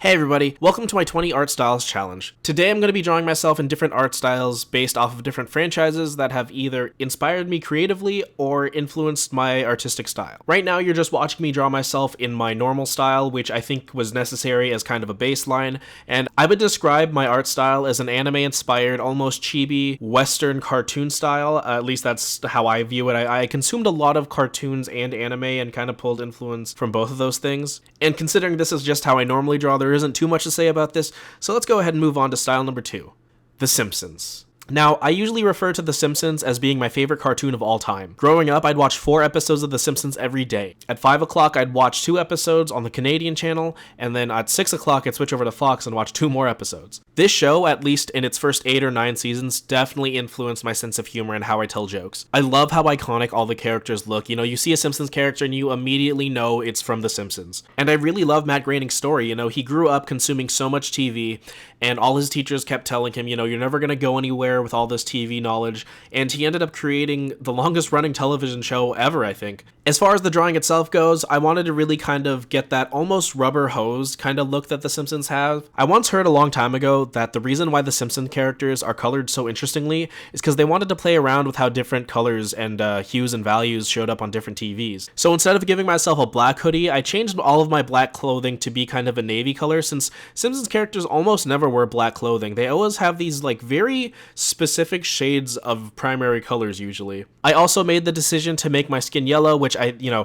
Hey everybody, welcome to my 20 art styles challenge. Today I'm going to be drawing myself in different art styles based off of different franchises that have either inspired me creatively or influenced my artistic style. Right now you're just watching me draw myself in my normal style, which I think was necessary as kind of a baseline, and I would describe my art style as an anime-inspired, almost chibi, western cartoon style. At least that's how I view it. I consumed a lot of cartoons and anime and kind of pulled influence from both of those things, and considering this is just how I normally draw, there isn't too much to say about this, so let's go ahead and move on to style number 2, The Simpsons. Now, I usually refer to The Simpsons as being my favorite cartoon of all time. Growing up, I'd watch 4 episodes of The Simpsons every day. At 5 o'clock, I'd watch 2 episodes on the Canadian channel, and then at 6 o'clock, I'd switch over to Fox and watch 2 more episodes. This show, at least in its first 8 or 9 seasons, definitely influenced my sense of humor and how I tell jokes. I love how iconic all the characters look. You know, you see a Simpsons character and you immediately know it's from The Simpsons. And I really love Matt Groening's story. You know, he grew up consuming so much TV, and all his teachers kept telling him, you know, you're never gonna go anywhere with all this TV knowledge, and he ended up creating the longest running television show ever, I think. As far as the drawing itself goes, I wanted to really kind of get that almost rubber hosed kind of look that The Simpsons have. I once heard a long time ago that the reason why the Simpsons characters are colored so interestingly is because they wanted to play around with how different colors and hues and values showed up on different TVs. So instead of giving myself a black hoodie, I changed all of my black clothing to be kind of a navy color, since Simpsons characters almost never wear black clothing. They always have these like very specific shades of primary colors usually. I also made the decision to make my skin yellow, which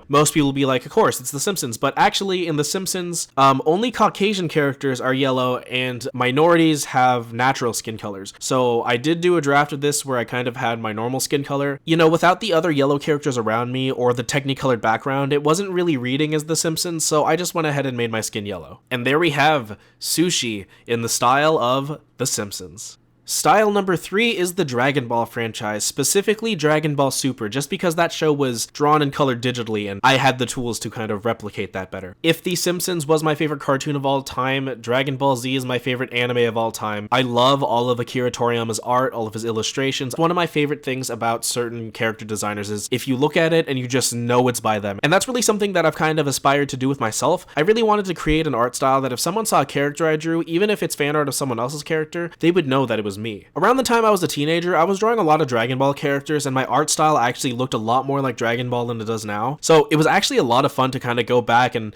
most people will be like, of course, it's The Simpsons, but actually in The Simpsons, only Caucasian characters are yellow and minorities have natural skin colors. So I did do a draft of this where I kind of had my normal skin color. You know, without the other yellow characters around me or the technicolored background, it wasn't really reading as The Simpsons, so I just went ahead and made my skin yellow. And there we have sushi in the style of The Simpsons. Style number 3 is the Dragon Ball franchise, specifically Dragon Ball Super, just because that show was drawn and colored digitally and I had the tools to kind of replicate that better. If The Simpsons was my favorite cartoon of all time, Dragon Ball Z is my favorite anime of all time. I love all of Akira Toriyama's art, all of his illustrations. One of my favorite things about certain character designers is if you look at it and you just know it's by them. And that's really something that I've kind of aspired to do with myself. I really wanted to create an art style that if someone saw a character I drew, even if it's fan art of someone else's character, they would know that it was me. Around the time I was a teenager, I was drawing a lot of Dragon Ball characters, and my art style actually looked a lot more like Dragon Ball than it does now. So it was actually a lot of fun to kind of go back and,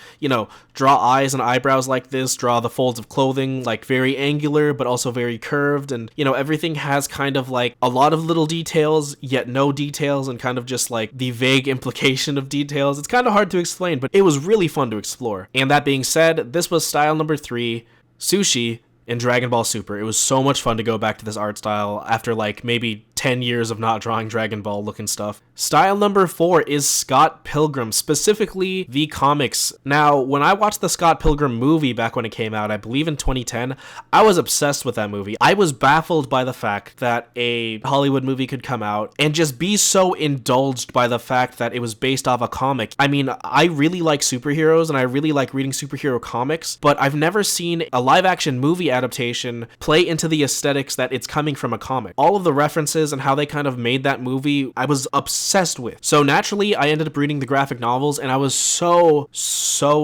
draw eyes and eyebrows like this, draw the folds of clothing like very angular but also very curved, and everything has kind of like a lot of little details yet no details, and kind of just like the vague implication of details. It's kind of hard to explain, but it was really fun to explore. And that being said, this was style number 3, sushi, in Dragon Ball Super. It was so much fun to go back to this art style after like maybe 10 years of not drawing Dragon Ball looking stuff. Style number 4 is Scott Pilgrim, specifically the comics. Now, when I watched the Scott Pilgrim movie back when it came out, I believe in 2010, I was obsessed with that movie. I was baffled by the fact that a Hollywood movie could come out and just be so indulged by the fact that it was based off a comic. I mean, I really like superheroes and I really like reading superhero comics, but I've never seen a live action movie adaptation play into the aesthetics that it's coming from a comic. All of the references and how they kind of made that movie, I was obsessed with. So naturally, I ended up reading the graphic novels and I was so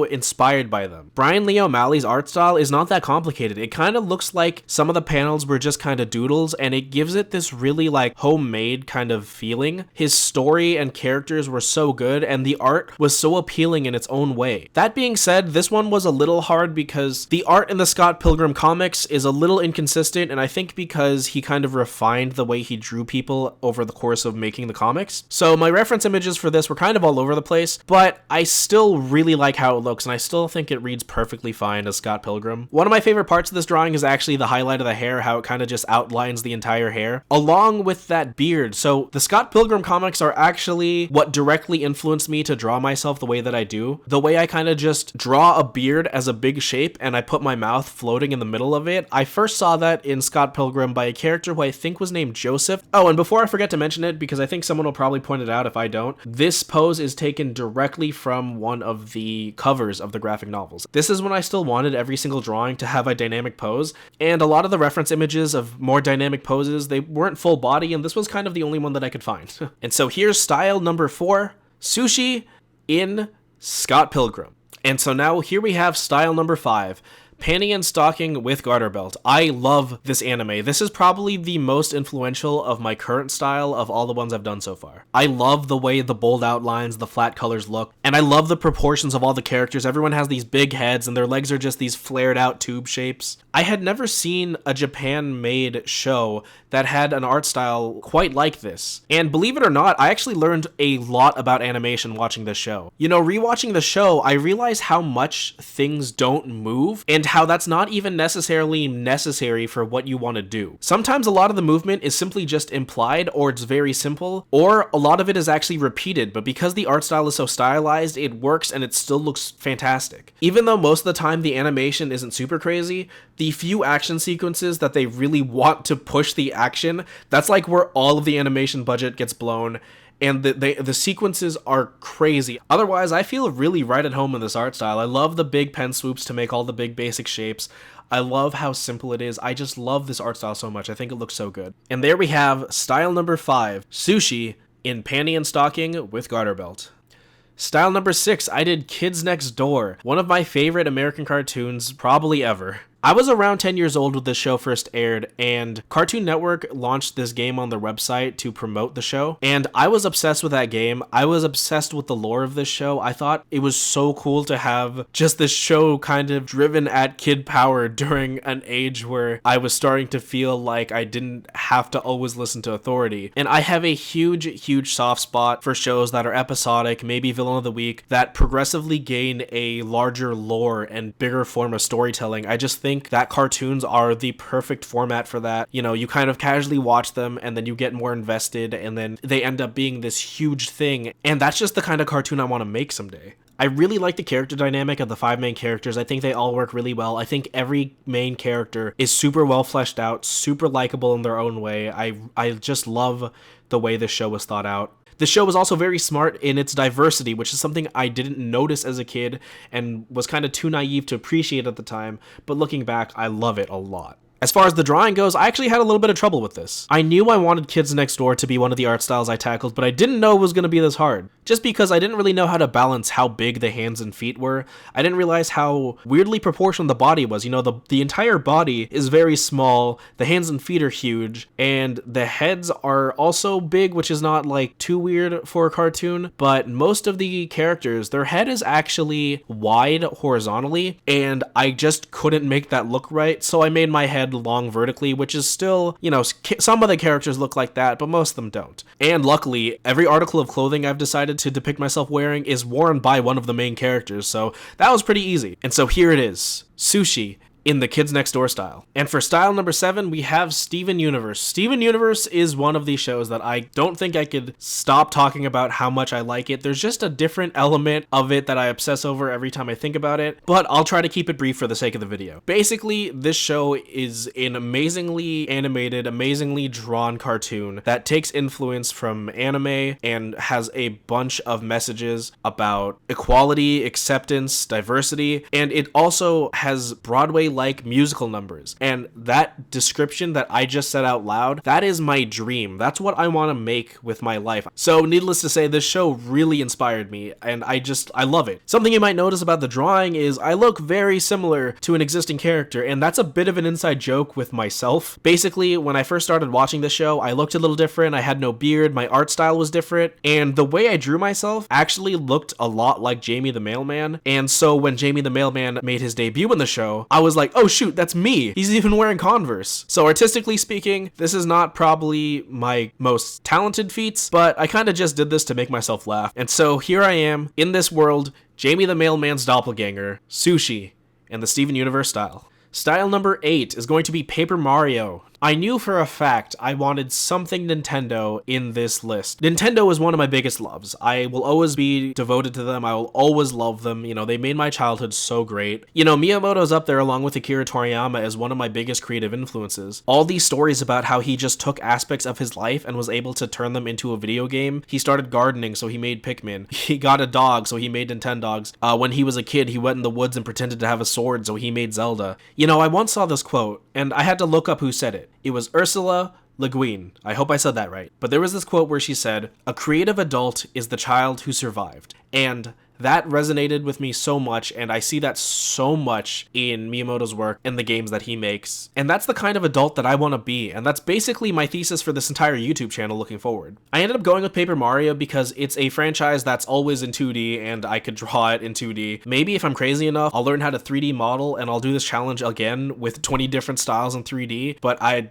inspired by them. Brian Lee O'Malley's art style is not that complicated. It kind of looks like some of the panels were just kind of doodles, and it gives it this really like homemade kind of feeling. His story and characters were so good and the art was so appealing in its own way. That being said, this one was a little hard because the art in the Scott Pilgrim comics is a little inconsistent, and I think because he kind of refined the way he drew people over the course of making the comics. So my reference images for this were kind of all over the place, but I still really like how it looks, and I still think it reads perfectly fine as Scott Pilgrim. One of my favorite parts of this drawing is actually the highlight of the hair, how it kind of just outlines the entire hair, along with that beard. So the Scott Pilgrim comics are actually what directly influenced me to draw myself the way that I do. The way I kind of just draw a beard as a big shape and I put my mouth floating in the middle of it. I first saw that in Scott Pilgrim by a character who I think was named Joseph. Oh, and before I forget to mention it, because I think someone will probably point it out if I don't, this pose is taken directly from one of the covers of the graphic novels. This is when I still wanted every single drawing to have a dynamic pose, and a lot of the reference images of more dynamic poses, they weren't full body, and this was kind of the only one that I could find. And so here's style number 4, sushi in Scott Pilgrim. And so now here we have style number 5, Panty and Stalking with Garter Belt. I love this anime. This is probably the most influential of my current style of all the ones I've done so far. I love the way the bold outlines, the flat colors look, and I love the proportions of all the characters. Everyone has these big heads and their legs are just these flared out tube shapes. I had never seen a Japan-made show that had an art style quite like this. And believe it or not, I actually learned a lot about animation watching this show. You know, rewatching the show, I realized how much things don't move and how that's not even necessarily necessary for what you want to do. Sometimes a lot of the movement is simply just implied, or it's very simple, or a lot of it is actually repeated, but because the art style is so stylized, it works and it still looks fantastic. Even though most of the time the animation isn't super crazy, the few action sequences that they really want to push the action, that's like where all of the animation budget gets blown. And the sequences are crazy. Otherwise, I feel really right at home in this art style. I love the big pen swoops to make all the big basic shapes. I love how simple it is. I just love this art style so much. I think it looks so good. And there we have style number 5, Sushi in Panty and Stalking with Garter Belt. Style number 6, I did Kids Next Door, one of my favorite American cartoons probably ever. I was around 10 years old when this show first aired, and Cartoon Network launched this game on their website to promote the show, and I was obsessed with that game. I was obsessed with the lore of this show. I thought it was so cool to have just this show kind of driven at kid power during an age where I was starting to feel like I didn't have to always listen to authority. And I have a huge soft spot for shows that are episodic, maybe villain of the week, that progressively gain a larger lore and bigger form of storytelling. I just think that cartoons are the perfect format for that. You know, you kind of casually watch them and then you get more invested and then they end up being this huge thing. And that's just the kind of cartoon I want to make someday. I really like the character dynamic of the 5 main characters. I think they all work really well. I think every main character is super well fleshed out, super likable in their own way. I just love the way this show was thought out. The show was also very smart in its diversity, which is something I didn't notice as a kid and was kind of too naive to appreciate at the time, but looking back, I love it a lot. As far as the drawing goes, I actually had a little bit of trouble with this. I knew I wanted Kids Next Door to be one of the art styles I tackled, but I didn't know it was going to be this hard. Just because I didn't really know how to balance how big the hands and feet were. I didn't realize how weirdly proportioned the body was. You know, the entire body is very small, the hands and feet are huge, and the heads are also big, which is not like too weird for a cartoon, but most of the characters, their head is actually wide horizontally, and I just couldn't make that look right, so I made my head long vertically, which is still, you know, some of the characters look like that, but most of them don't. And luckily, every article of clothing I've decided to depict myself wearing is worn by one of the main characters, so that was pretty easy. And so here it is, Sushi in the Kids Next Door style. And for style number 7, we have Steven Universe. Steven Universe is one of these shows that I don't think I could stop talking about how much I like it. There's just a different element of it that I obsess over every time I think about it, but I'll try to keep it brief for the sake of the video. Basically, this show is an amazingly animated, amazingly drawn cartoon that takes influence from anime and has a bunch of messages about equality, acceptance, diversity, and it also has Broadway like musical numbers. And that description that I just said out loud, that is my dream. That's what I want to make with my life. So needless to say, this show really inspired me, and I love it. Something you might notice about the drawing is I look very similar to an existing character, and that's a bit of an inside joke with myself. Basically, when I first started watching the show, I looked a little different, I had no beard, my art style was different, and the way I drew myself actually looked a lot like Jamie the Mailman. And so when Jamie the Mailman made his debut in the show, I was like, oh shoot, that's me. He's even wearing Converse. So artistically speaking, this is not probably my most talented feats, but I kind of just did this to make myself laugh. And so here I am in this world, Jamie the Mailman's doppelganger, Sushi, in the Steven Universe style. Style number 8 is going to be Paper Mario. I knew for a fact I wanted something Nintendo in this list. Nintendo is one of my biggest loves. I will always be devoted to them. I will always love them. You know, they made my childhood so great. You know, Miyamoto's up there along with Akira Toriyama as one of my biggest creative influences. All these stories about how he just took aspects of his life and was able to turn them into a video game. He started gardening, so he made Pikmin. He got a dog, so he made Nintendogs. When he was a kid, he went in the woods and pretended to have a sword, so he made Zelda. You know, I once saw this quote, and I had to look up who said it. It was Ursula Le Guin. I hope I said that right. But there was this quote where she said, "A creative adult is the child who survived." And That resonated with me so much, and I see that so much in Miyamoto's work and the games that he makes. And that's the kind of adult that I want to be, and that's basically my thesis for this entire YouTube channel looking forward. I ended up going with Paper Mario because it's a franchise that's always in 2D, and I could draw it in 2D. Maybe if I'm crazy enough, I'll learn how to 3D model, and I'll do this challenge again with 20 different styles in 3D, but I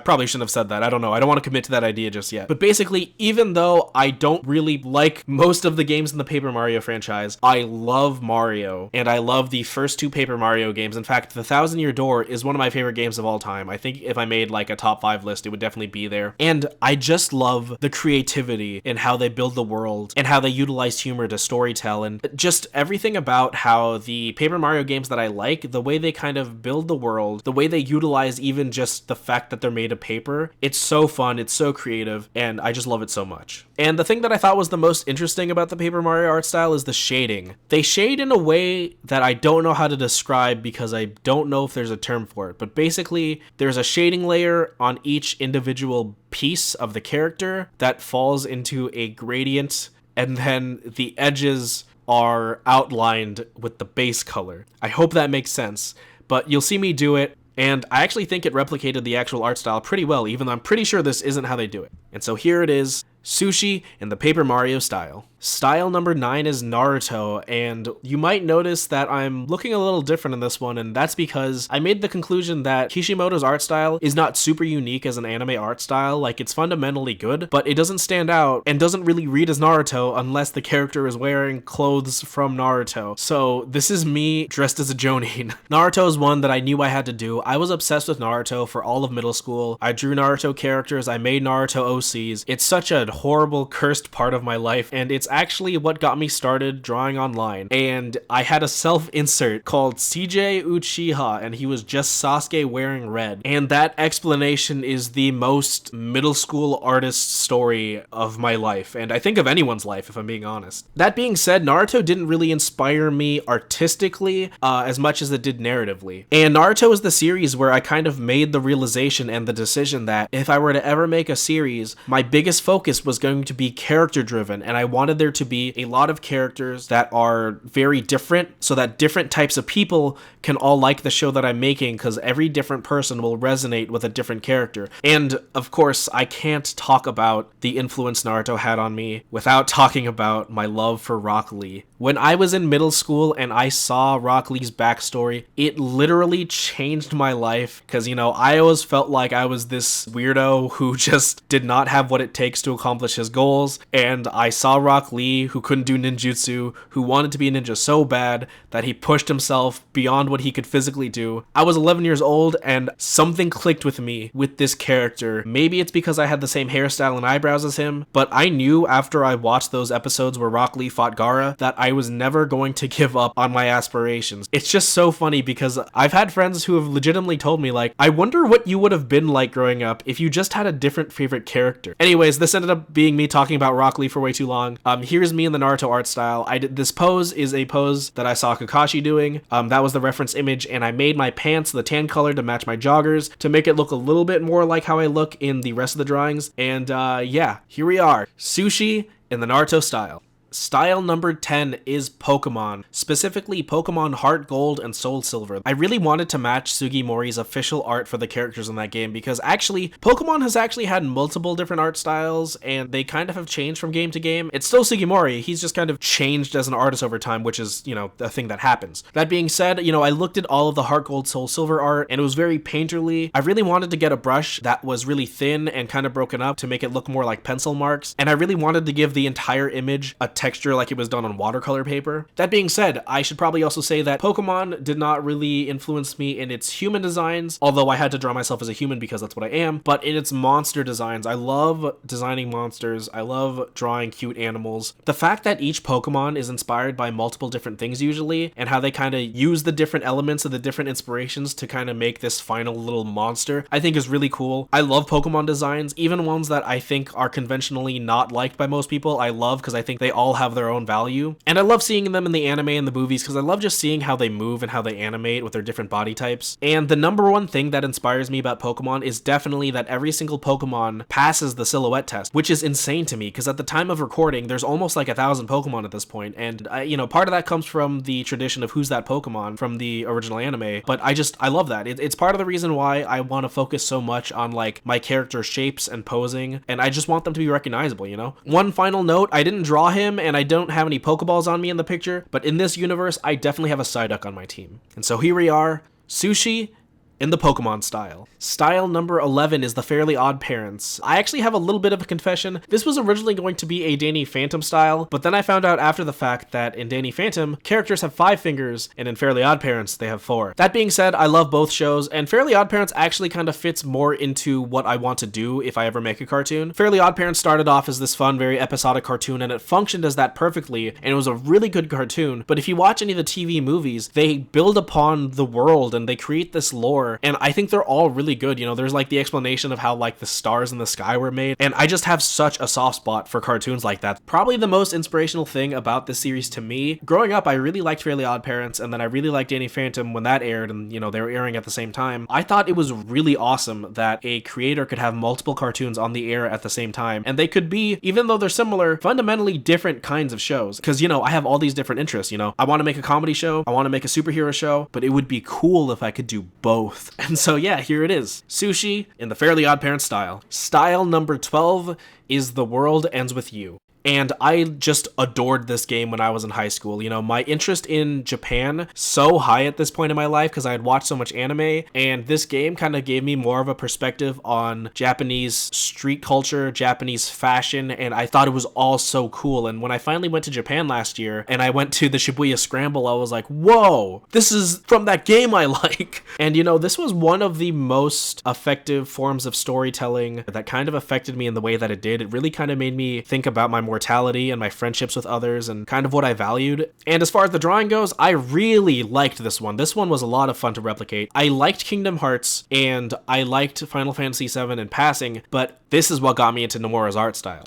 probably shouldn't have said that. I don't know. I don't want to commit to that idea just yet. But basically, even though I don't really like most of the games in the Paper Mario franchise, I love Mario, and I love the first two Paper Mario games. In fact, The Thousand Year Door is one of my favorite games of all time. I think if I made like a top 5 list, it would definitely be there. And I just love the creativity in how they build the world and how they utilize humor to storytell, and just everything about how the Paper Mario games that I like, the way they kind of build the world, the way they utilize even just the fact that they're made of paper. It's so fun, it's so creative, and I just love it so much. And the thing that I thought was the most interesting about the Paper Mario art style is the shading. They shade in a way that I don't know how to describe because I don't know if there's a term for it, but basically there's a shading layer on each individual piece of the character that falls into a gradient, and then the edges are outlined with the base color. I hope that makes sense, but you'll see me do it. And I actually think it replicated the actual art style pretty well, even though I'm pretty sure this isn't how they do it. And so here it is, sushi in the Paper Mario style. Style number 9 is Naruto, and you might notice that I'm looking a little different in this one, and that's because I made the conclusion that Kishimoto's art style is not super unique as an anime art style. Like, it's fundamentally good, but it doesn't stand out and doesn't really read as Naruto unless the character is wearing clothes from Naruto. So this is me dressed as a Jonin. Naruto is one that I knew I had to do. I was obsessed with Naruto for all of middle school. I drew Naruto characters, I made Naruto OCs. It's such a horrible, cursed part of my life, and it's actually what got me started drawing online. And I had a self-insert called CJ Uchiha, and he was just Sasuke wearing red. And that explanation is the most middle school artist story of my life, and I think of anyone's life, if I'm being honest. That being said, Naruto didn't really inspire me artistically as much as it did narratively. And Naruto is the series where I kind of made the realization and the decision that if I were to ever make a series, my biggest focus was going to be character driven, and I wanted there to be a lot of characters that are very different so that different types of people can all like the show that I'm making, because every different person will resonate with a different character. And of course, I can't talk about the influence Naruto had on me without talking about my love for Rock Lee. When I was in middle school and I saw Rock Lee's backstory, it literally changed my life, because, you know, I always felt like I was this weirdo who just did not have what it takes to accomplish his goals, and I saw Rock Lee, who couldn't do ninjutsu, who wanted to be a ninja so bad that he pushed himself beyond what he could physically do. I was 11 years old, and something clicked with me with this character. Maybe it's because I had the same hairstyle and eyebrows as him, but I knew after I watched those episodes where Rock Lee fought Gaara that I was never going to give up on my aspirations. It's just so funny because I've had friends who have legitimately told me, like, I wonder what you would have been like growing up if you just had a different favorite character. Anyways, this ended up being me talking about Rock Lee for way too long. Here's me in the Naruto art style. This pose is a pose that I saw Kakashi doing. That was the reference image, and I made my pants the tan color to match my joggers to make it look a little bit more like how I look in the rest of the drawings. And yeah, here we are. Sushi in the Naruto style. Style number 10 is Pokemon, specifically Pokemon Heart Gold and Soul Silver. I really wanted to match Sugimori's official art for the characters in that game because actually, Pokemon has actually had multiple different art styles and they kind of have changed from game to game. It's still Sugimori, he's just kind of changed as an artist over time, which is, you know, a thing that happens. That being said, you know, I looked at all of the Heart Gold Soul Silver art and it was very painterly. I really wanted to get a brush that was really thin and kind of broken up to make it look more like pencil marks, and I really wanted to give the entire image a texture like it was done on watercolor paper. That being said, I should probably also say that Pokemon did not really influence me in its human designs, although I had to draw myself as a human because that's what I am, but in its monster designs. I love designing monsters. I love drawing cute animals. The fact that each Pokemon is inspired by multiple different things usually, and how they kind of use the different elements of the different inspirations to kind of make this final little monster, I think is really cool. I love Pokemon designs, even ones that I think are conventionally not liked by most people. I love because I think they all all have their own value. And I love seeing them in the anime and the movies because I love just seeing how they move and how they animate with their different body types. And the number one thing that inspires me about Pokemon is definitely that every single Pokemon passes the silhouette test, which is insane to me because at the time of recording, there's almost like 1,000 Pokemon at this point. And, part of that comes from the tradition of Who's That Pokemon from the original anime. But I love that. It's part of the reason why I want to focus so much on like my character shapes and posing. And I just want them to be recognizable, One final note, I didn't draw him and I don't have any Pokeballs on me in the picture, but in this universe, I definitely have a Psyduck on my team. And so here we are, Sushi in the Pokemon style. Style number 11 is the Fairly Odd Parents. I actually have a little bit of a confession. This was originally going to be a Danny Phantom style, but then I found out after the fact that in Danny Phantom, characters have 5 fingers, and in Fairly Odd Parents, they have 4. That being said, I love both shows, and Fairly Odd Parents actually kind of fits more into what I want to do if I ever make a cartoon. Fairly Odd Parents started off as this fun, very episodic cartoon, and it functioned as that perfectly, and it was a really good cartoon, but if you watch any of the TV movies, they build upon the world, and they create this lore, and I think they're all really good. There's like the explanation of how like the stars in the sky were made, and I just have such a soft spot for cartoons like that. Probably the most inspirational thing about this series to me, growing up, I really liked Fairly Odd Parents, and then I really liked Danny Phantom when that aired, and they were airing at the same time. I thought it was really awesome that a creator could have multiple cartoons on the air at the same time, and they could be, even though they're similar, fundamentally different kinds of shows. Because I have all these different interests. I want to make a comedy show, I want to make a superhero show, but it would be cool if I could do both. And so yeah, here it is. Sushi in the Fairly Odd Parents style. Style number 12 is The World Ends With You. And I just adored this game when I was in high school. My interest in Japan so high at this point in my life because I had watched so much anime, and this game kind of gave me more of a perspective on Japanese street culture, Japanese fashion, and I thought it was all so cool. And when I finally went to Japan last year and I went to the Shibuya Scramble, I was like, whoa, this is from that game I like. And this was one of the most effective forms of storytelling that kind of affected me in the way that it did. It really kind of made me think about my mortality and my friendships with others and kind of what I valued. And as far as the drawing goes, I really liked this one. This one was a lot of fun to replicate. I liked Kingdom Hearts and I liked Final Fantasy VII in passing, but this is what got me into Nomura's art style.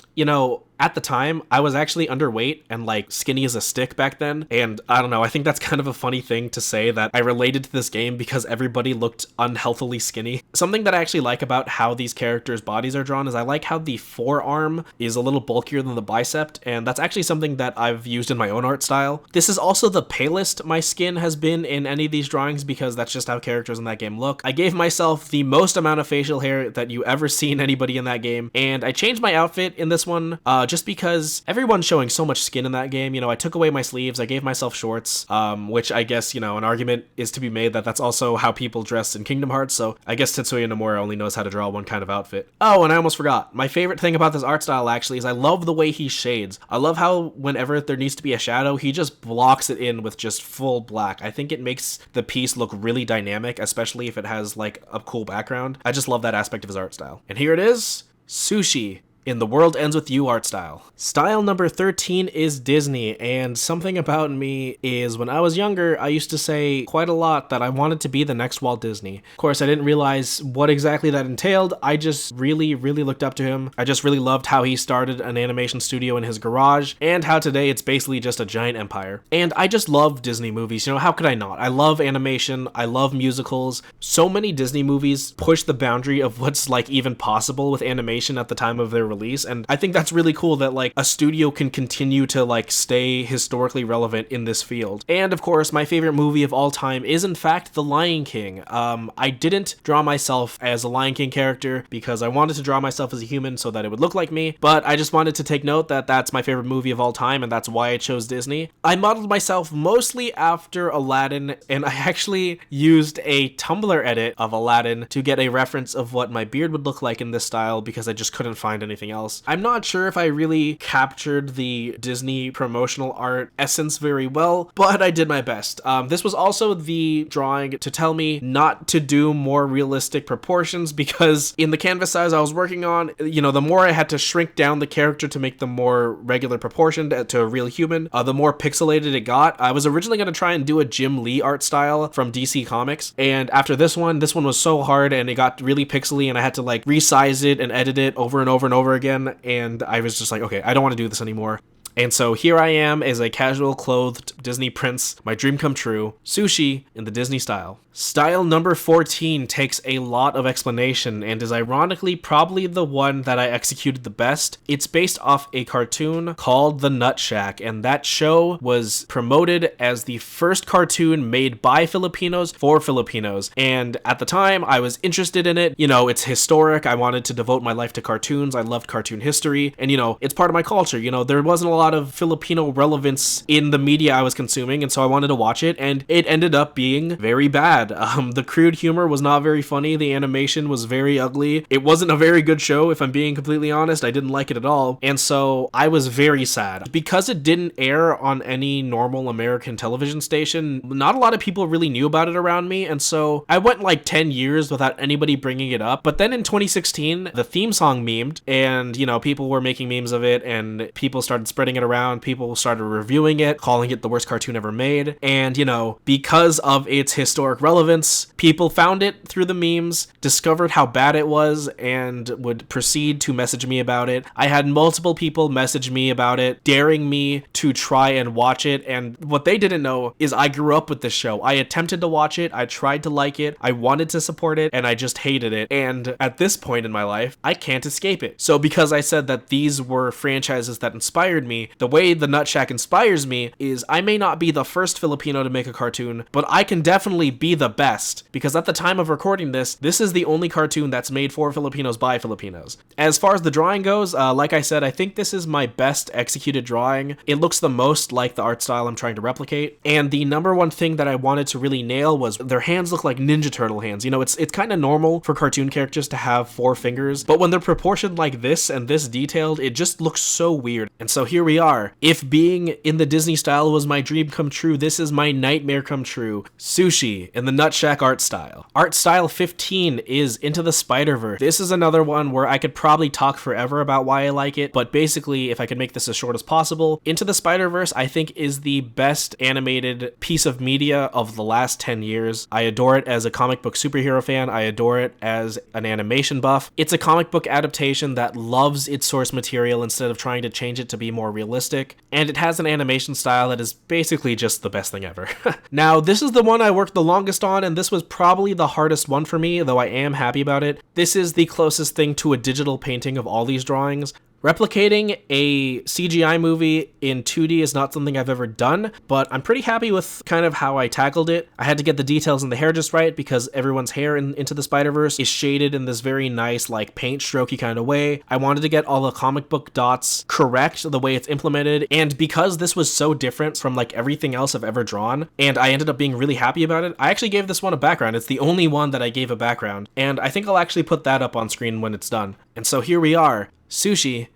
At the time, I was actually underweight and like skinny as a stick back then. And I don't know, I think that's kind of a funny thing to say that I related to this game because everybody looked unhealthily skinny. Something that I actually like about how these characters' bodies are drawn is I like how the forearm is a little bulkier than the bicep. And that's actually something that I've used in my own art style. This is also the palest my skin has been in any of these drawings because that's just how characters in that game look. I gave myself the most amount of facial hair that you ever seen anybody in that game. And I changed my outfit in this one, just because everyone's showing so much skin in that game. I took away my sleeves, I gave myself shorts, which I guess, an argument is to be made that that's also how people dress in Kingdom Hearts, so I guess Tetsuya Nomura only knows how to draw one kind of outfit. Oh, and I almost forgot. My favorite thing about this art style, actually, is I love the way he shades. I love how whenever there needs to be a shadow, he just blocks it in with just full black. I think it makes the piece look really dynamic, especially if it has, like, a cool background. I just love that aspect of his art style. And here it is, Sushi in The World Ends With You art style. Style number 13 is Disney, and something about me is when I was younger, I used to say quite a lot that I wanted to be the next Walt Disney. Of course, I didn't realize what exactly that entailed. I just really looked up to him. I just really loved how he started an animation studio in his garage, and how today it's basically just a giant empire. And I just love Disney movies. How could I not? I love animation. I love musicals. So many Disney movies push the boundary of what's like even possible with animation at the time of their release, and I think that's really cool that like a studio can continue to like stay historically relevant in this field. And of course, my favorite movie of all time is in fact The Lion King. I didn't draw myself as a Lion King character because I wanted to draw myself as a human so that it would look like me, but I just wanted to take note that that's my favorite movie of all time, and that's why I chose Disney. I modeled myself mostly after Aladdin, and I actually used a Tumblr edit of Aladdin to get a reference of what my beard would look like in this style because I just couldn't find anything else. I'm not sure if I really captured the Disney promotional art essence very well, but I did my best. This was also the drawing to tell me not to do more realistic proportions because in the canvas size I was working on, the more I had to shrink down the character to make them more regular proportioned to a real human, the more pixelated it got. I was originally going to try and do a Jim Lee art style from DC Comics, and after this one was so hard and it got really pixely and I had to like resize it and edit it over and over and over again. And I was just like, okay, I don't want to do this anymore. And so here I am as a casual clothed Disney prince, my dream come true, sushi in the Disney style. Style number 14 takes a lot of explanation and is ironically probably the one that I executed the best. It's based off a cartoon called The Nut Shack, and that show was promoted as the first cartoon made by Filipinos for Filipinos. And at the time, I was interested in it. You know, it's historic. I wanted to devote my life to cartoons. I loved cartoon history. And, you know, it's part of my culture. You know, there wasn't a lot of Filipino relevance in the media I was consuming, and so I wanted to watch it, and it ended up being very bad. The crude humor was not very funny. The animation was very ugly. It wasn't a very good show, if I'm being completely honest. I didn't like it at all. And so I was very sad. Because it didn't air on any normal American television station, not a lot of people really knew about it around me. And so I went like 10 years without anybody bringing it up. But then in 2016, the theme song memed, and, you know, people were making memes of it, and people started spreading it around. People started reviewing it, calling it the worst cartoon ever made. And, you know, because of its historic relevance, people found it through the memes, discovered how bad it was, and would proceed to message me about it. I had multiple people message me about it, daring me to try and watch it, and what they didn't know is I grew up with this show. I attempted to watch it, I tried to like it, I wanted to support it, and I just hated it. And at this point in my life, I can't escape it. So because I said that these were franchises that inspired me, the way The Nut Shack inspires me is I may not be the first Filipino to make a cartoon, but I can definitely be the best. Because at the time of recording this is the only cartoon that's made for Filipinos by Filipinos. As far as the drawing goes, like I said, I think this is my best executed drawing. It looks the most like the art style I'm trying to replicate. And the number one thing that I wanted to really nail was their hands look like Ninja Turtle hands. You know, it's kind of normal for cartoon characters to have 4 fingers, but when they're proportioned like this and this detailed, it just looks so weird. And so here we are. If being in the Disney style was my dream come true, this is my nightmare come true. Sushi in the Nut Shack art style. Art style 15 is Into the Spiderverse. This is another one where I could probably talk forever about why I like it, but basically, if I could make this as short as possible, Into the Spiderverse I think is the best animated piece of media of the last 10 years. I adore it as a comic book superhero fan. I adore it as an animation buff. It's a comic book adaptation that loves its source material instead of trying to change it to be more realistic, and it has an animation style that is basically just the best thing ever. Now, this is the one I worked the longest on, and this was probably the hardest one for me, though I am happy about it. This is the closest thing to a digital painting of all these drawings. Replicating a CGI movie in 2D is not something I've ever done, but I'm pretty happy with kind of how I tackled it. I had to get the details in the hair just right because everyone's hair in Into the Spider-Verse is shaded in this very nice, like, paint strokey kind of way. I wanted to get all the comic book dots correct the way it's implemented, and because this was so different from, like, everything else I've ever drawn, and I ended up being really happy about it, I actually gave this one a background. It's the only one that I gave a background, and I think I'll actually put that up on screen when it's done. And so here we are. Sushi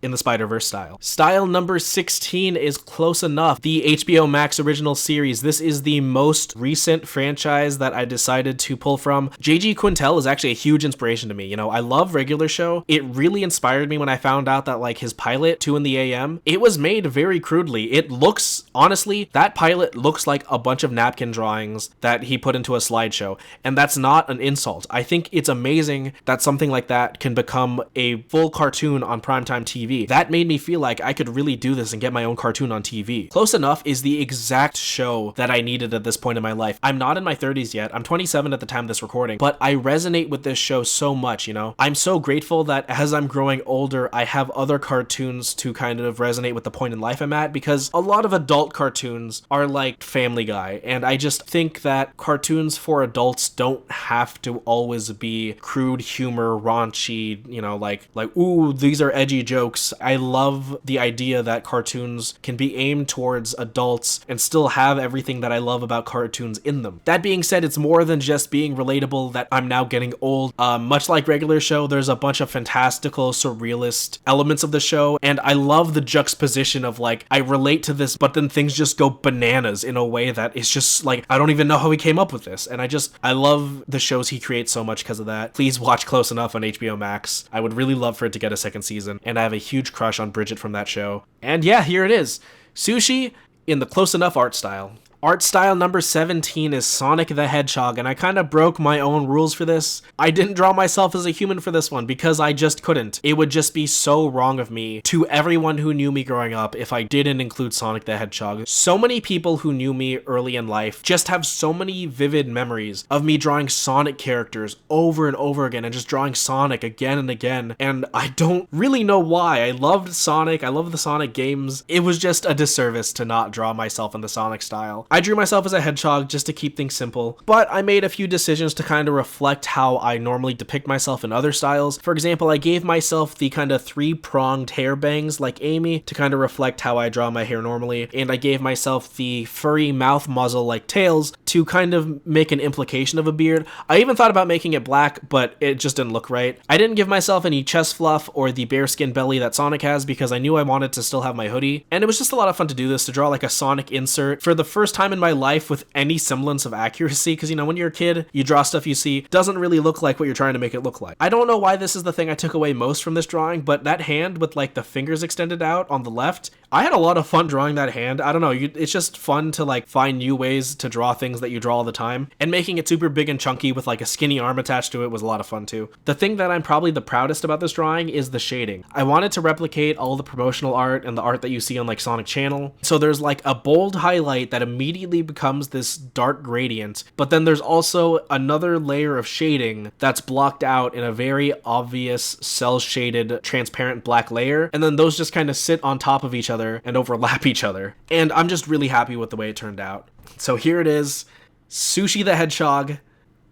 in the Spider-Verse style. Style number 16 is close enough. The HBO Max original series. This is the most recent franchise that I decided to pull from. J.G. Quintel is actually a huge inspiration to me. You know, I love regular show. It really inspired me when I found out that, like, his pilot, 2 in the AM, it was made very crudely. It looks, honestly, that pilot looks like a bunch of napkin drawings that he put into a slideshow. And that's not an insult. I think it's amazing that something like that can become a full cartoon on primetime TV. That made me feel like I could really do this and get my own cartoon on TV. Close Enough is the exact show that I needed at this point in my life. I'm not in my 30s yet. I'm 27 at the time of this recording, but I resonate with this show so much, you know? I'm so grateful that as I'm growing older, I have other cartoons to kind of resonate with the point in life I'm at, because a lot of adult cartoons are like Family Guy, and I just think that cartoons for adults don't have to always be crude humor, raunchy, you know, like, ooh, these are edgy jokes. I love the idea that cartoons can be aimed towards adults and still have everything that I love about cartoons in them. That being said, it's more than just being relatable that I'm now getting old. Much like regular show, there's a bunch of fantastical, surrealist elements of the show, and I love the juxtaposition of, like, I relate to this, but then things just go bananas in a way that is just like, I don't even know how he came up with this. And I love the shows he creates so much because of that. Please watch Close Enough on HBO Max. I would really love for it to get a second season, and I have a huge crush on Bridget from that show. And yeah, here it is. Sushi in the Close Enough art style. Art style number 17 is Sonic the Hedgehog, and I kind of broke my own rules for this. I didn't draw myself as a human for this one because I just couldn't. It would just be so wrong of me to everyone who knew me growing up if I didn't include Sonic the Hedgehog. So many people who knew me early in life just have so many vivid memories of me drawing Sonic characters over and over again and just drawing Sonic again and again, and I don't really know why. I loved Sonic, I love the Sonic games. It was just a disservice to not draw myself in the Sonic style. I drew myself as a hedgehog just to keep things simple, but I made a few decisions to kind of reflect how I normally depict myself in other styles. For example, I gave myself the kind of three-pronged hair bangs like Amy to kind of reflect how I draw my hair normally, and I gave myself the furry mouth muzzle like Tails to kind of make an implication of a beard. I even thought about making it black, but it just didn't look right. I didn't give myself any chest fluff or the bearskin belly that Sonic has because I knew I wanted to still have my hoodie, and it was just a lot of fun to do this, to draw like a Sonic insert for the first time in my life with any semblance of accuracy, because you know, when you're a kid, you draw stuff you see doesn't really look like what you're trying to make it look like. I don't know why this is the thing I took away most from this drawing, but that hand with like the fingers extended out on the left, I had a lot of fun drawing that hand. I don't know, it's just fun to like find new ways to draw things that you draw all the time, and making it super big and chunky with like a skinny arm attached to it was a lot of fun too. The thing that I'm probably the proudest about this drawing is the shading. I wanted to replicate all the promotional art and the art that you see on like Sonic Channel. So there's like a bold highlight that immediately becomes this dark gradient, but then there's also another layer of shading that's blocked out in a very obvious cell shaded transparent black layer, and then those just kind of sit on top of each other and overlap each other. And I'm just really happy with the way it turned out. So here it is, Sushi the Hedgehog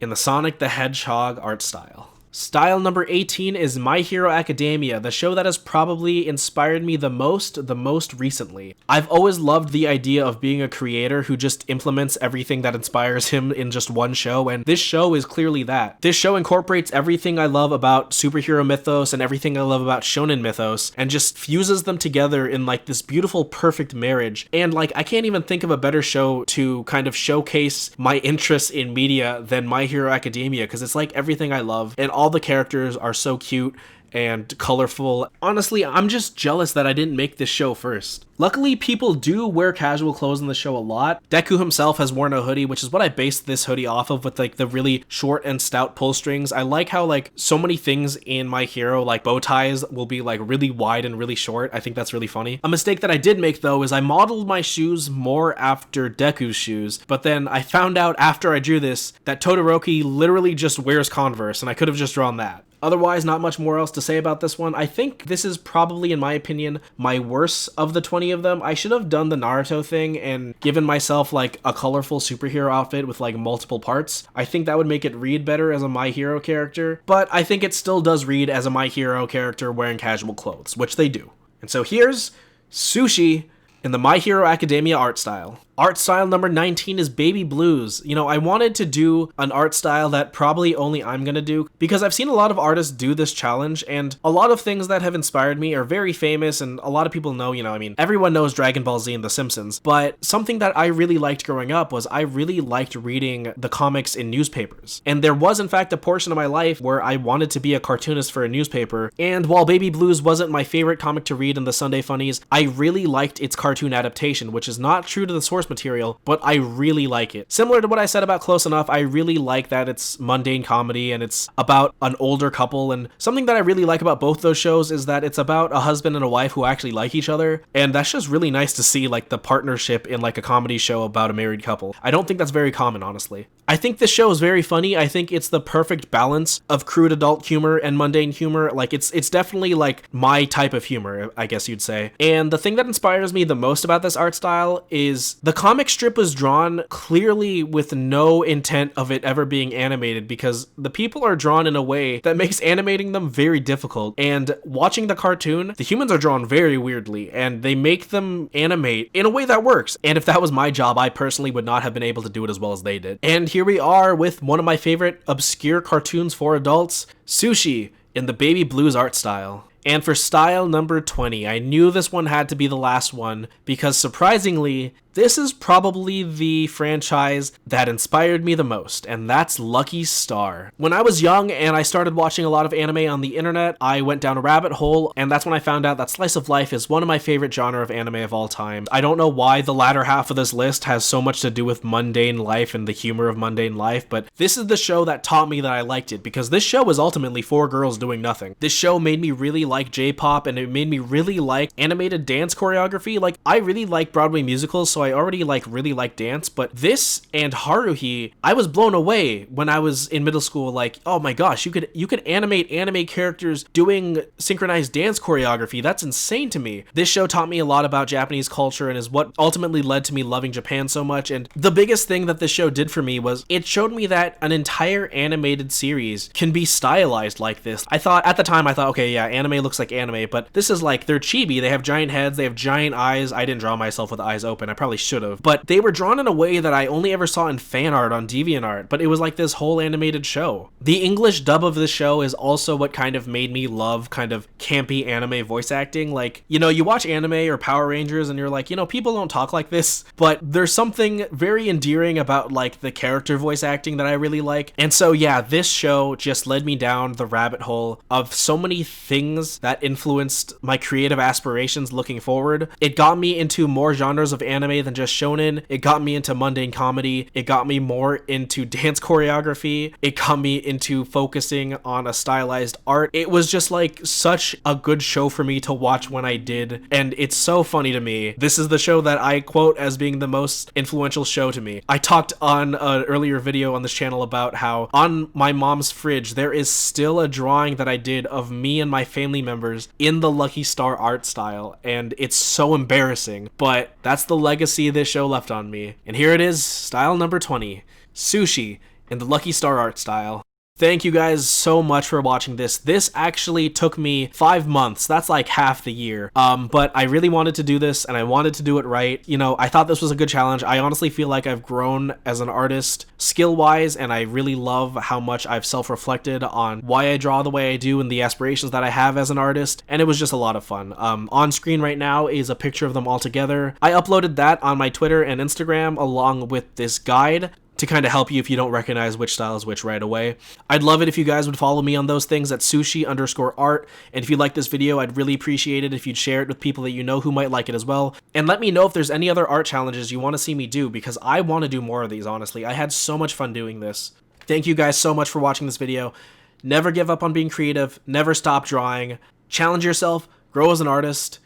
in the Sonic the Hedgehog art style. Style number 18 is My Hero Academia, the show that has probably inspired me the most recently. I've always loved the idea of being a creator who just implements everything that inspires him in just one show, and this show is clearly that. This show incorporates everything I love about superhero mythos and everything I love about shonen mythos, and just fuses them together in like this beautiful, perfect marriage. And like, I can't even think of a better show to kind of showcase my interests in media than My Hero Academia, because it's like everything I love, and all the characters are so cute and colorful. Honestly, I'm just jealous that I didn't make this show first. Luckily, people do wear casual clothes in the show a lot. Deku himself has worn a hoodie, which is what I based this hoodie off of, with like the really short and stout pull strings. I like how like so many things in My Hero, like bow ties, will be like really wide and really short. I think that's really funny. A mistake that I did make though is I modeled my shoes more after Deku's shoes, but then I found out after I drew this that Todoroki literally just wears Converse, and I could have just drawn that. Otherwise, not much more else to say about this one. I think this is probably, in my opinion, my worst of the 20 of them. I should have done the Naruto thing and given myself like a colorful superhero outfit with like multiple parts. I think that would make it read better as a My Hero character, but I think it still does read as a My Hero character wearing casual clothes, which they do. And so here's Sushi in the My Hero Academia art style. Art style number 19 is Baby Blues. You know, I wanted to do an art style that probably only I'm gonna do, because I've seen a lot of artists do this challenge, and a lot of things that have inspired me are very famous, and a lot of people know, you know, I mean, everyone knows Dragon Ball Z and The Simpsons, but something that I really liked growing up was I really liked reading the comics in newspapers. And there was, in fact, a portion of my life where I wanted to be a cartoonist for a newspaper, and while Baby Blues wasn't my favorite comic to read in the Sunday Funnies, I really liked its cartoon adaptation, which is not true to the source material, but I really like it. Similar to what I said about Close Enough, I really like that it's mundane comedy and it's about an older couple, and something that I really like about both those shows is that it's about a husband and a wife who actually like each other, and that's just really nice to see, like the partnership in like a comedy show about a married couple. I don't think that's very common, honestly. I think this show is very funny. I think it's the perfect balance of crude adult humor and mundane humor. Like it's definitely like my type of humor, I guess you'd say. And the thing that inspires me the most about this art style is the comic strip was drawn clearly with no intent of it ever being animated, because the people are drawn in a way that makes animating them very difficult. And watching the cartoon, the humans are drawn very weirdly, and they make them animate in a way that works. And if that was my job, I personally would not have been able to do it as well as they did. And here we are with one of my favorite obscure cartoons for adults, Sushi, in the Baby Blues art style. And for style number 20, I knew this one had to be the last one because surprisingly, This is probably the franchise that inspired me the most, and that's Lucky Star. When I was young and I started watching a lot of anime on the internet, I went down a rabbit hole, and that's when I found out that slice of life is one of my favorite genre of anime of all time. I don't know why the latter half of this list has so much to do with mundane life and the humor of mundane life, but this is the show that taught me that I liked it, because this show was ultimately 4 girls doing nothing. This show made me really like J-pop, and it made me really like animated dance choreography. Like, I really like Broadway musicals, so I already really like dance, but this and Haruhi, I was blown away when I was in middle school. Like, oh my gosh, you could animate anime characters doing synchronized dance choreography. That's insane to me. This show taught me a lot about Japanese culture and is what ultimately led to me loving Japan so much. And the biggest thing that this show did for me was it showed me that an entire animated series can be stylized like this. At the time, okay, yeah, anime looks like anime, but this is like, they're chibi. They have giant heads, they have giant eyes. I didn't draw myself with eyes open. I probably should have, but they were drawn in a way that I only ever saw in fan art on DeviantArt, but it was like this whole animated show. The English dub of this show is also what kind of made me love kind of campy anime voice acting. Like, you know, you watch anime or Power Rangers and you're like, you know, people don't talk like this, but there's something very endearing about like the character voice acting that I really like. And so yeah, this show just led me down the rabbit hole of so many things that influenced my creative aspirations looking forward. It got me into more genres of anime than just shonen. It got me into mundane comedy. It got me more into dance choreography. It got me into focusing on a stylized art. It was just like such a good show for me to watch when I did, and it's so funny to me. This is the show that I quote as being the most influential show to me. I talked on an earlier video on this channel about how on my mom's fridge there is still a drawing that I did of me and my family members in the Lucky Star art style, and it's so embarrassing, but that's the legacy this show left on me. And here it is, style number 20, sushi in the Lucky Star art style. Thank you guys so much for watching this. This actually took me 5 months. That's like half the year. But I really wanted to do this and I wanted to do it right. You know, I thought this was a good challenge. I honestly feel like I've grown as an artist skill-wise, and I really love how much I've self-reflected on why I draw the way I do and the aspirations that I have as an artist, and it was just a lot of fun. On screen right now is a picture of them all together. I uploaded that on my Twitter and Instagram along with this guide to kind of help you if you don't recognize which style is which right away. I'd love it if you guys would follow me on those things at sushi_art, and if you like this video, I'd really appreciate it if you'd share it with people that you know who might like it as well, and let me know if there's any other art challenges you want to see me do, because I want to do more of these, honestly. I had so much fun doing this. Thank you guys so much for watching this video. Never give up on being creative, never stop drawing, challenge yourself, grow as an artist,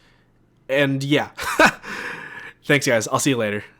and yeah. Thanks guys, I'll see you later.